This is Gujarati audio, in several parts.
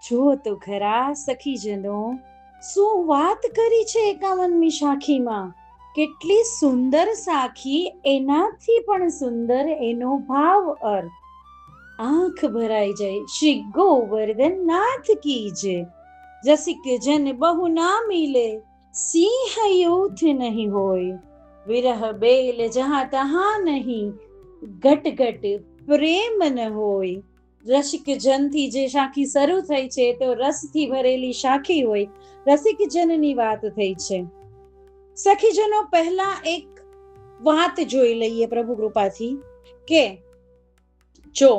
જો તો ખરા સખીજનો, શું વાત કરી છે 51મી સાખીમાં. કેટલી સુંદર સાખી, એનાથી પણ સુંદર એનો ભાવ અર્થ. આંખ ભરાઈ જાય. શ્રી ગોવર્ધન નાથ કી જય. રસિક જન બહુ ના મિલે, સિંહ યુથ નહીં હોય. વિરહ બેલ જહાં તહાં નહીં, ઘટ ઘટ પ્રેમ ન હોય. રસિક જનથી જે સાખી શરૂ થઈ છે તો રસથી ભરેલી સાખી હોય. રસિક જનની વાત થઈ છે. સખીજનો, પહેલા એક વાત જોઈ લઈએ પ્રભુ કૃપાથી, કે જો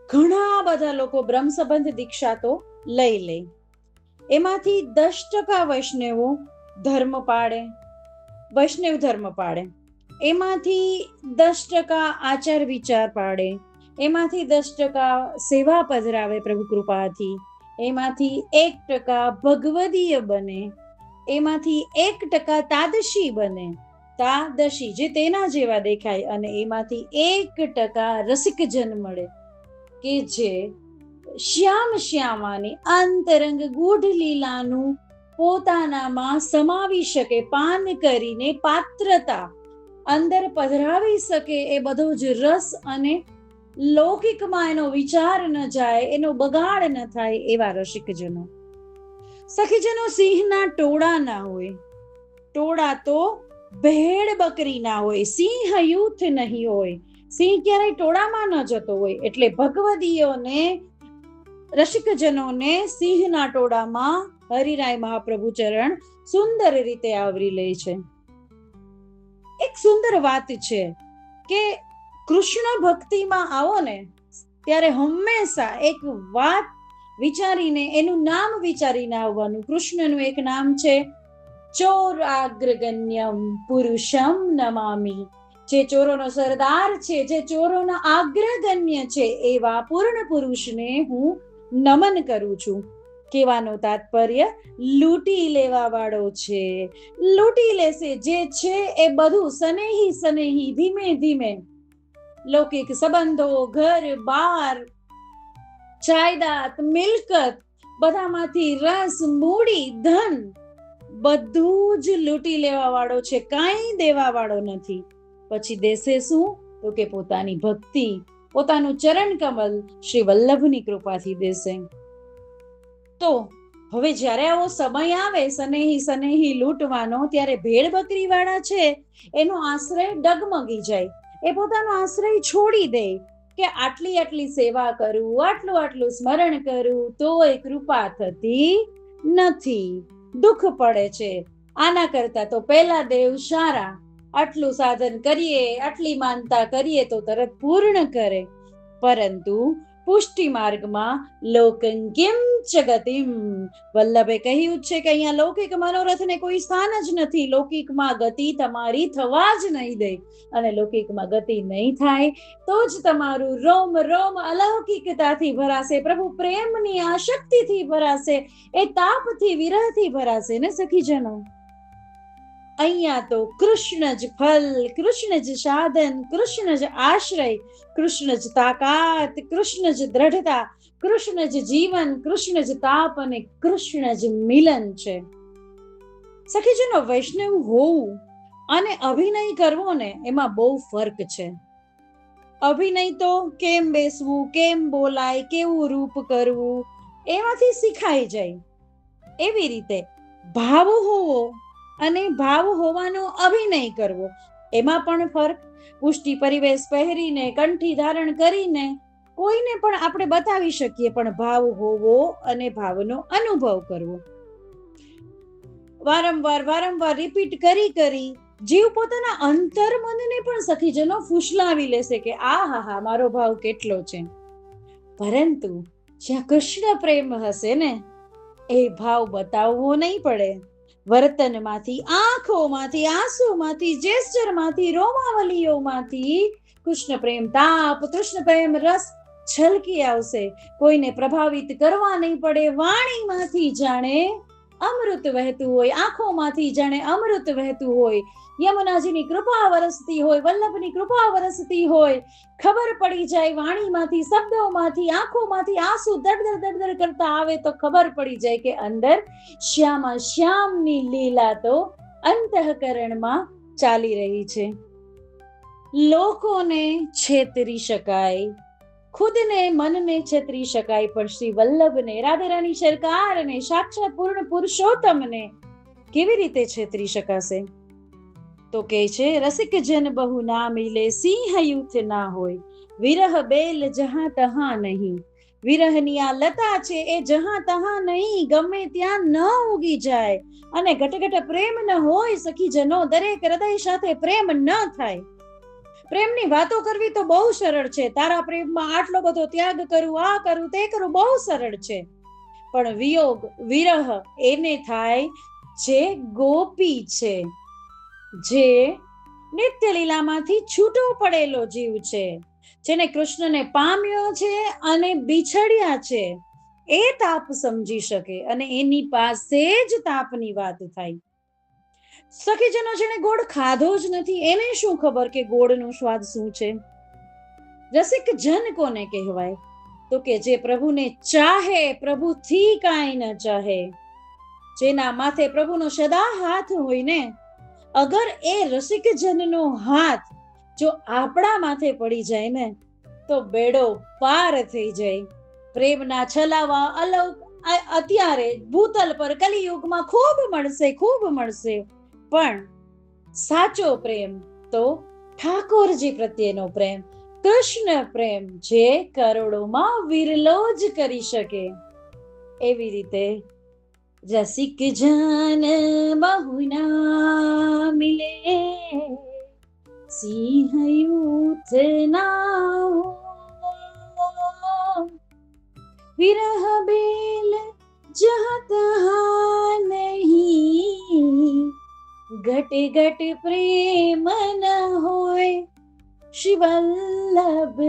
ઘણા બધા લોકો બ્રહ્મ સંબંધ દીક્ષા તો લઈ લે, એમાંથી 10% વૈષ્ણવો ધર્મ પાળે, વૈષ્ણવ ધર્મ પાળે, એમાંથી 10% આચાર વિચાર પાળે, એમાંથી 10% સેવા પધરાવે પ્રભુ કૃપાથી, એમાંથી 1% ભગવદીય બને, એમાંથી 1% તાદશી બને, તાદશી જે તેના જેવા દેખાય, અને એમાંથી 1% રસિક જન મળે, કે જે શ્યામ શ્યામાની અંતરંગ ગૂઢ લીલાનું પોતાનામાં સમાવી શકે, પાન કરીને પાત્રતા અંદર પધરાવી શકે, એ બધો જ રસ અને લૌકિકમાં એનો વિચાર ન જાય, એનો બગાડ ન થાય, એવા રસિકજનો. સખીજનો, સિંહના ટોળા ના હોય, ટોળા તો ભેડ બકરી ના હોય, સિંહ યુથ નહીં હોય. સિંહ ક્યારેય ટોળામાં ન જતો હોય, એટલે ભગવદીઓને રસિકજનોને સિંહના ટોળામાં હરિરાય મહાપ્રભુ ચરણ સુંદર રીતે આવરી લે છે. એક સુંદર વાત છે કે કૃષ્ણ ભક્તિમાં આવો ને ત્યારે હંમેશા એક વાત વિચારીને, એનું નામ વિચારીને આવવાનું. કૃષ્ણનું એક નામ છે ચોરાગ્રગણ્યમ પુરુષમ નમામી. જે ચોરોનો સરદાર છે, જે ચોરોનો આગ્રગણ્ય છે, એવા પૂર્ણ પુરુષને હું નમન કરું છું. કહેવાનો તાત્પર્ય, લૂંટી લેવા વાળો છે, લૂંટી લેશે. જે છે એ બધું સનેહી સનેહી, ધીમે ધીમે લૌકિક સંબંધો, ઘર બાર, જાયદાદ, મિલકત, બધામાંથી રસ, મૂડી, ધન, બધું જ લૂંટી લેવા વાળો છે, કાંઈ દેવા વાળો નથી. પછી દેશે શું? તો કે પોતાની ભક્તિ, પોતાનું ચરણ કમલ શ્રી વલ્લભની કૃપાથી દેશે. તો હવે જ્યારે આવો સમય આવે સનેહી સનેહી લૂંટવાનો, ત્યારે ભેડ બકરી વાળા છે એનો આશ્રય ડગમગી જાય. એ પોતાનો આશ્રય છોડી દે કે આટલી આટલી સેવા કરું, આટલું આટલું સ્મરણ કરું, તોય કૃપા થતી નથી, દુઃખ પડે છે. આના કરતા તો પેલા દેવ સારા, આટલું સાધન કરીએ, આટલી માનતા કરીએ તો તરત પૂર્ણ કરે. પરંતુ પુષ્ટિ માર્ગમાં લોકંકિમ ચ ગતિમ, વલ્લભે કહ્યું છે કે અહીંયા લૌકિક મનોરથને કોઈ સ્થાન જ નથી. લૌકિકમાં ગતિ તમારી થવા જ નહીં દે, અને લૌકિકમાં ગતિ નહીં થાય તો જ તમારું રોમ રોમ અલૌકિકતાથી ભરાશે, પ્રભુ પ્રેમની આશક્તિથી ભરાશે, એ તાપથી વિરહથી ભરાશે ને સખીજનો. અહીંયા તો કૃષ્ણ જ ફલ, કૃષ્ણ જ સાધન, કૃષ્ણ જ આશ્રય, કૃષ્ણ જ તાકાત, કૃષ્ણ જ દ્રઢતા, કૃષ્ણ જ જીવન, કૃષ્ણ જ તાપ, અને કૃષ્ણ જ મિલન છે. સખીજનો, વૈષ્ણવ હોવું અને અભિનય કરવો ને એમાં બહુ ફરક છે. અભિનય તો કેમ બેસવું, કેમ બોલાય, કેવું રૂપ કરવું, એમાંથી શીખાઈ જાય. એવી રીતે ભાવ હોવો અને ભાવ હોવાનો અભિનય કરવો, એમાં પણ ફરક. પુષ્ટિ પરિવેશ પહેરીને, કંઠી ધારણ કરીને કોઈને પણ આપણે બતાવી શકીએ, પણ ભાવ હોવો અને ભાવનો અનુભવ કરવો. વારંવાર વારંવાર રિપીટ કરી જીવ પોતાના અંતર મનને પણ સખીજનો ફૂસલાવી લેશે કે આ હા મારો ભાવ કેટલો છે. પરંતુ જ્યાં કૃષ્ણ પ્રેમ હશે ને, એ ભાવ બતાવવો નહીં પડે. વર્તનમાંથી, આંખોમાંથી, આંસુમાંથી, જેસ્ચરમાંથી, રોમાવલીઓમાંથી કૃષ્ણ પ્રેમ તાપ, કૃષ્ણ પ્રેમ રસ છલકી આવશે. કોઈને પ્રભાવિત કરવા નહીં પડે. વાણીમાંથી જાણે અમૃત વહેતું હોય, આંખોમાંથી જાણે અમૃત વહેતું હોય, યમુનાજીની કૃપા વરસતી હોય, વલ્લભની કૃપા વરસતી હોય, ખબર પડી જાય વાણીમાંથી, શબ્દોમાંથી, આંખોમાંથી આંસુ દડ દડ દડ કરતા આવે તો ખબર પડી જાય કે અંદર શ્યામા શ્યામની લીલા તો અંતઃકરણમાં ચાલી રહી છે. લોકોને છેતરી શકાય, ખુદને મનને છેતરી શકાય, પણ શ્રી વલ્લભને, રાધે રાની સરકારને, સાક્ષાત પૂર્ણ પુરુષોત્તમને કેવી રીતે છેતરી શકાશે? તો કે છે, રસિક જન બહુ ના મિલે, સિંહ યુથ ના હોય, વિરહ બેલ જહાં તહાં નહીં. વિરહની આ લતા છે એ જહાં તહાં નહીં, ગમે ત્યાં ન ઉગી જાય. અને ઘટઘટ પ્રેમ ન હોય સખીજનો, દરેક હૃદય સાથે પ્રેમ ન થાય. પ્રેમની વાતો કરવી તો બહુ સરળ છે, તારા પ્રેમમાં આટલો બધો ત્યાગ કરું, આ કરું, તે કરું, બહુ સરળ છે. પણ વિયોગ, વિરહ એને થાય જે ગોપી છે, જે નિત્ય લીલામાંથી છૂટો પડેલો જીવ છે, જેને કૃષ્ણને પામ્યો છે અને બિછડ્યા છે, એ તાપ સમજી શકે અને એની પાસે જ તાપની વાત થાય. સખીજનો જેને ગોળ ખાધો જ નથી એને શું ખબર કે ગોળનો સ્વાદ શું છે? રસિક જન કોને કહેવાય? તો કે જે પ્રભુને ચાહે, પ્રભુથી કાંઈ ન ચાહે, જેના માથે પ્રભુનો સદા હાથ હોય ને. અગર એ રસિક જનનો હાથ જો આપણા માથે પડી જાય ને તો બેડો પાર થઈ જાય. પ્રેમના છલાવા અલૌક અત્યારે ભૂતલ પર કલિયુગમાં ખૂબ મળશે, પણ સાચો પ્રેમ તો ઠાકોરજી પ્રત્યેનો પ્રેમ, કૃષ્ણ પ્રેમ, જે કરોડોમાં વિરલો જ કરી શકે. એવી રીતે રસિક જન બહુ ના મિલે, સિંહ યુથ ના હો, વિરહ બેલ જહાં તહાં નહીં, ઘટ ઘટ પ્રેમ ન હોય, શ્રી વલ્લભ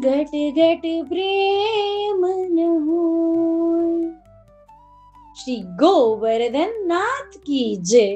ઘટ ઘટ પ્રેમ ન હોય. શ્રી ગોવર્ધન નાથ કી જય.